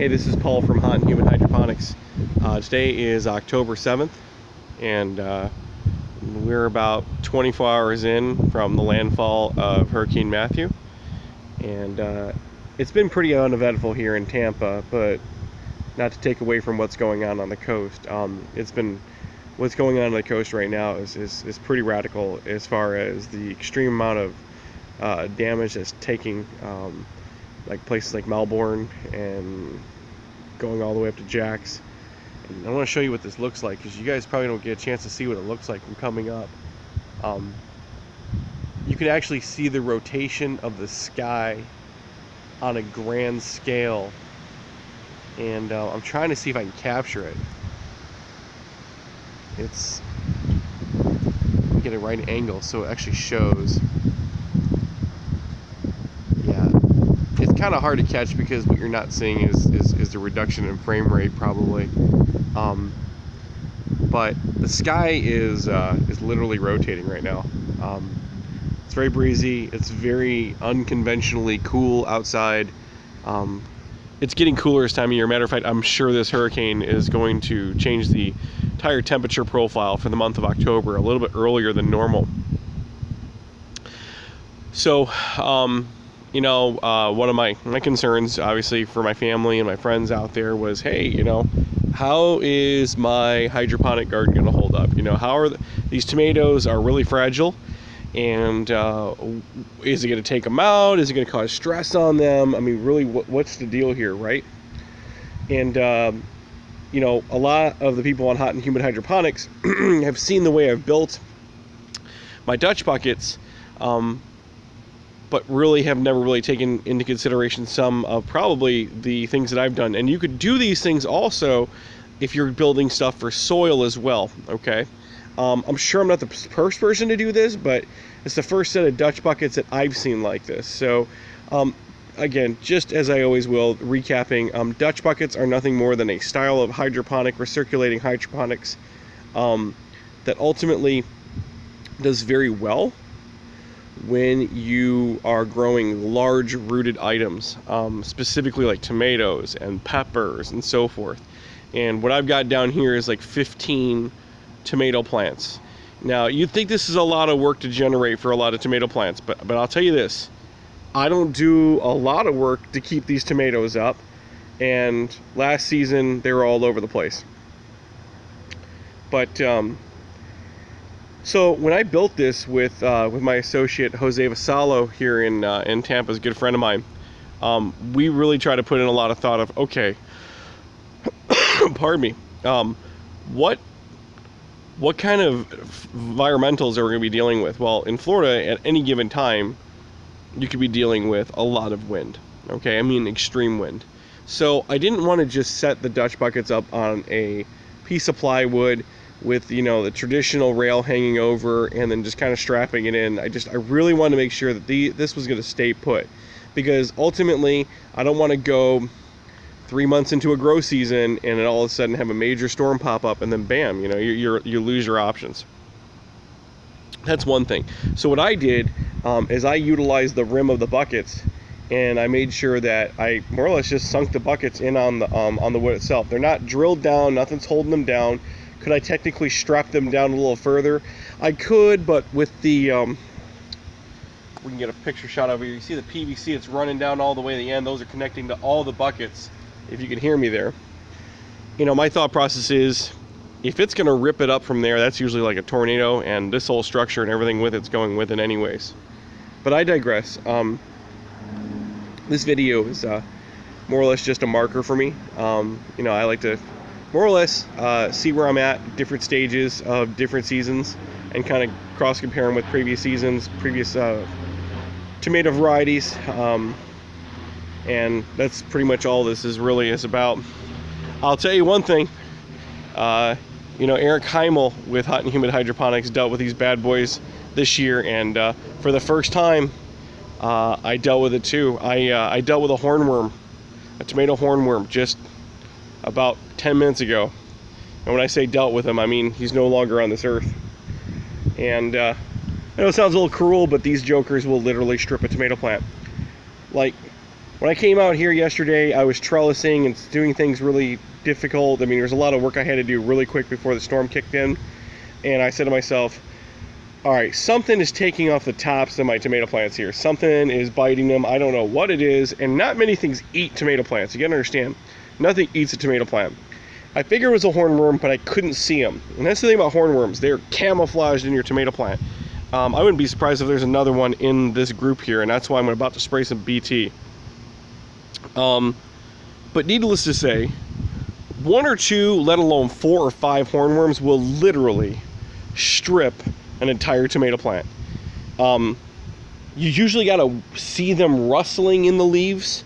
Hey, this is Paul from Hot and Humid Hydroponics. Today is October 7th, and we're about 24 hours in from the landfall of Hurricane Matthew. And it's been pretty uneventful here in Tampa, but not to take away from what's going on the coast. What's going on the coast right now is pretty radical as far as the extreme amount of damage that's taking like places like Melbourne and going all the way up to Jax. And I want to show you what this looks like, because you guys probably don't get a chance to see what it looks like from coming up. You can actually see the rotation of the sky on a grand scale, and I'm trying to see if I can capture it. It's get a right angle so it actually shows. Yeah, it's kind of hard to catch because what you're not seeing is the reduction in frame rate probably. But the sky is literally rotating right now. It's very breezy. It's very unconventionally cool outside. It's getting cooler this time of year. Matter of fact, I'm sure this hurricane is going to change the entire temperature profile for the month of October a little bit earlier than normal. So, one of my concerns, obviously, for my family and my friends out there was, hey, how is my hydroponic garden going to hold up? How are these tomatoes are really fragile, and is it going to take them out? Is it going to cause stress on them? I mean, really, what's the deal here, right? And a lot of the people on Hot and Humid Hydroponics have seen the way I've built my Dutch buckets, but really have never really taken into consideration some of probably the things that I've done. And you could do these things also if you're building stuff for soil as well, okay? I'm sure I'm not the first person to do this, but it's the first set of Dutch buckets that I've seen like this. So, again, just as I always will, recapping, Dutch buckets are nothing more than a style of hydroponic, recirculating hydroponics, that ultimately does very well when you are growing large rooted items, specifically like tomatoes and peppers and so forth. And what I've got down here is like 15 tomato plants. Now, you'd think this is a lot of work to generate for a lot of tomato plants, but I'll tell you this, I don't do a lot of work to keep these tomatoes up, and last season they were all over the place. But so when I built this with my associate Jose Vasallo here in Tampa, is a good friend of mine, we really try to put in a lot of thought of, okay, pardon me, what kind of environmentals are we going to be dealing with? Well, in Florida, at any given time, you could be dealing with a lot of wind, okay? I mean extreme wind. So I didn't want to just set the Dutch buckets up on a piece of plywood with, the traditional rail hanging over and then just kind of strapping it in. I really wanted to make sure that this was going to stay put, because ultimately I don't want to go 3 months into a grow season and then all of a sudden have a major storm pop up and then bam, you lose your options. That's one thing. So what I did is I utilized the rim of the buckets, and I made sure that I more or less just sunk the buckets in on the wood itself. They're not drilled down, nothing's holding them down. Could I technically strap them down a little further? I could, but with the we can get a picture shot over here. You see the PVC, it's running down all the way to the end. Those are connecting to all the buckets, if you can hear me there. My thought process is, if it's going to rip it up from there, that's usually like a tornado, and this whole structure and everything with it's going with it anyways. But I digress. This video is more or less just a marker for me. I like to more or less see where I'm at, different stages of different seasons, and kind of cross compare them with previous seasons, previous tomato varieties. And that's pretty much all this is about. I'll tell you one thing, Eric Heimel with Hot and Humid Hydroponics dealt with these bad boys this year, and for the first time I dealt with it too. I dealt with a hornworm, a tomato hornworm, just about 10 minutes ago. And when I say dealt with him, I mean he's no longer on this earth. And I know it sounds a little cruel, but these jokers will literally strip a tomato plant. Like, When I came out here yesterday, I was trellising and doing things really difficult. I mean, there's a lot of work I had to do really quick before the storm kicked in. And I said to myself, all right, something is taking off the tops of my tomato plants here. Something is biting them. I don't know what it is. And not many things eat tomato plants. You gotta understand, nothing eats a tomato plant. I figured it was a hornworm, but I couldn't see them. And that's the thing about hornworms. They're camouflaged in your tomato plant. I wouldn't be surprised if there's another one in this group here, and that's why I'm about to spray some BT. But needless to say, 1 or 2, let alone 4 or 5 hornworms will literally strip an entire tomato plant. You usually got to see them rustling in the leaves,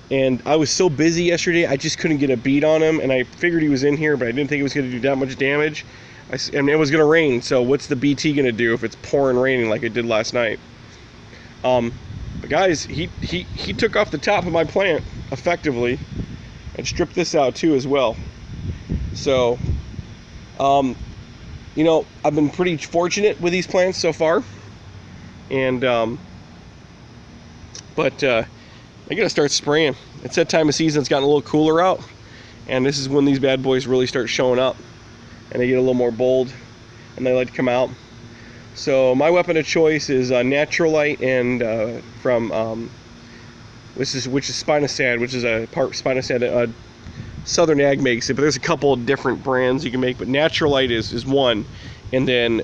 and I was so busy yesterday I just couldn't get a beat on him, and I figured he was in here, but I didn't think it was going to do that much damage. And it was going to rain, so what's the BT going to do if it's pouring raining like it did last night? But guys, he took off the top of my plant effectively and stripped this out too as well. So you know, I've been pretty fortunate with these plants so far, and but I gotta start spraying. It's that time of season. It's gotten a little cooler out, and this is when these bad boys really start showing up, and they get a little more bold, and they like to come out. So my weapon of choice is Naturalite, and from which is Spinosad, which is a part Spinosad. Southern Ag makes it, but there's a couple of different brands you can make. But Naturalite is one, and then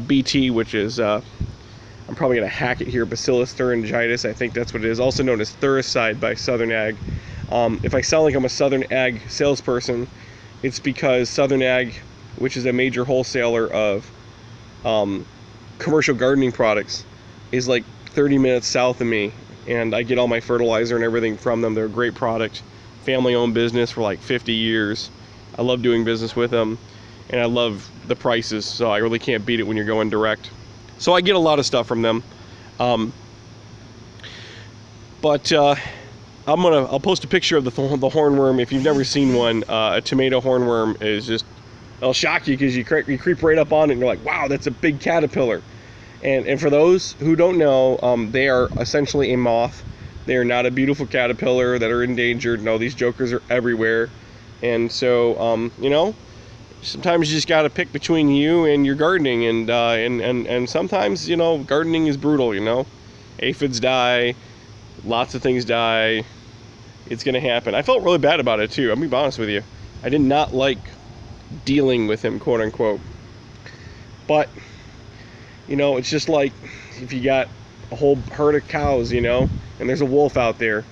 BT, which is I'm probably gonna hack it here, Bacillus thuringitis. I think that's what it is. Also known as Thuricide by Southern Ag. If I sound like I'm a Southern Ag salesperson, it's because Southern Ag, which is a major wholesaler of commercial gardening products, is like 30 minutes south of me, and I get all my fertilizer and everything from them. They're a great product. Family-owned business for like 50 years. I love doing business with them, and I love the prices, so I really can't beat it when you're going direct. So I get a lot of stuff from them. I'll post a picture of the hornworm. If you've never seen one, a tomato hornworm is just, it'll shock you because you creep right up on it and you're like, wow, that's a big caterpillar. And for those who don't know, they are essentially a moth. They are not a beautiful caterpillar that are endangered. No, these jokers are everywhere. And so, you know, sometimes you just got to pick between you and your gardening. And sometimes, you know, gardening is brutal, you know. Aphids die. Lots of things die. It's going to happen. I felt really bad about it, too. I'm going to be honest with you. I did not like dealing with him, quote unquote. But, you know, it's just like if you got a whole herd of cows, you know, and there's a wolf out there.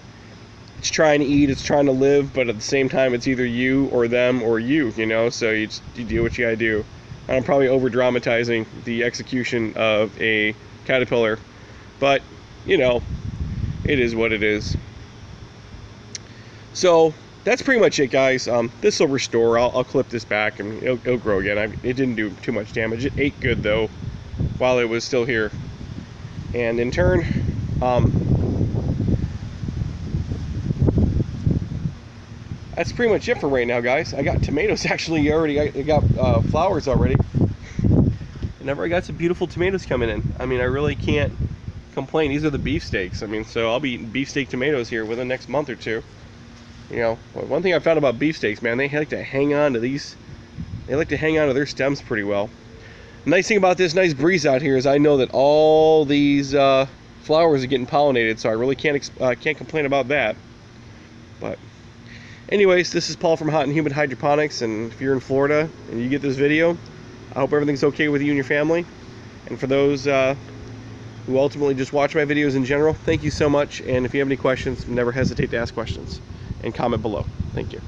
It's trying to eat, it's trying to live, but at the same time, it's either you or them or you know, so you do what you gotta do. And I'm probably over dramatizing the execution of a caterpillar, but, you know, it is what it is. So that's pretty much it, guys. This will restore. I'll clip this back and it'll grow again. It didn't do too much damage. It ate good, though, while it was still here. And in turn, that's pretty much it for right now, guys. I got tomatoes actually already. I got flowers already. And I got some beautiful tomatoes coming in. I mean, I really can't complain. These are the beefsteaks. I mean, so I'll be eating beefsteak tomatoes here within the next month or two. You know, one thing I found about beefsteaks, man, they like to hang on to these. They like to hang on to their stems pretty well. The nice thing about this nice breeze out here is I know that all these flowers are getting pollinated, so I really can't complain about that. But anyways, this is Paul from Hot and Humid Hydroponics, and if you're in Florida and you get this video, I hope everything's okay with you and your family. And for those who ultimately just watch my videos in general, thank you so much. And if you have any questions, never hesitate to ask questions and comment below. Thank you.